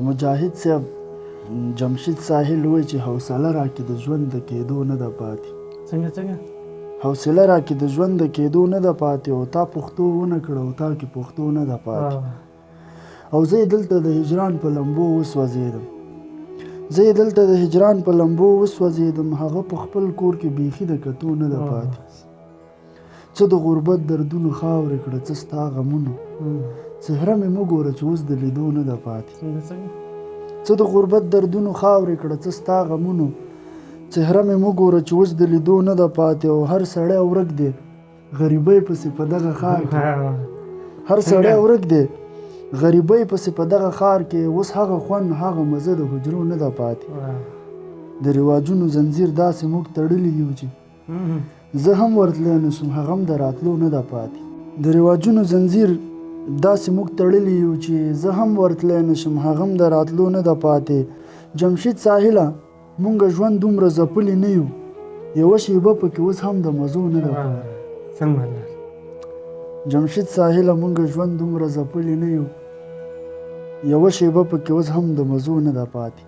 مجاهد صاحب جمشید ساحل وایي چې حوصله راکړي د ژوند د کېدو نه ده پاتې. څنګه حوصله راکړي د ژوند د کېدو نه ده پاتې او تا پښتو ونه کړه او تا کې پښتو نه ده پاتې. او زه یې دلته د هجران په لمبو وسوځېدم هغه په خپل کور کې بیخي د کتو نه ده پاتې. څه د غربت دردونو خاورې کړه څه ستا غمونو څهره مې مه ګوره چې اوس د لیدو نه ده پاتې. څه د غربت دردونو خاورې کړه څه ستا غمونو څهره مې مه ګوره چې اوس د لیدو نه ده پاتې. او هر سړی ورک دی غریبۍ پسې په دغه ښار کې په دغه ښار کې اوس هغه خوند هغه مزه د حجرو نه ده پاتې. د رواجونو زنځیر داسې موږ تړلی یو چې زه هم ورتلی نه شم هغه هم د راتلو نه ده پاتې. جمشید ساحله مونږ ژوند دومره ځپلی نه یو یوه شیبه پکې اوس هم د مزو نه ده پاتې. جمشید ساحله مونږ ژوند دومره ځپلی نه یو یوه شیبه پکې اوس هم د مزو نه ده پاتې.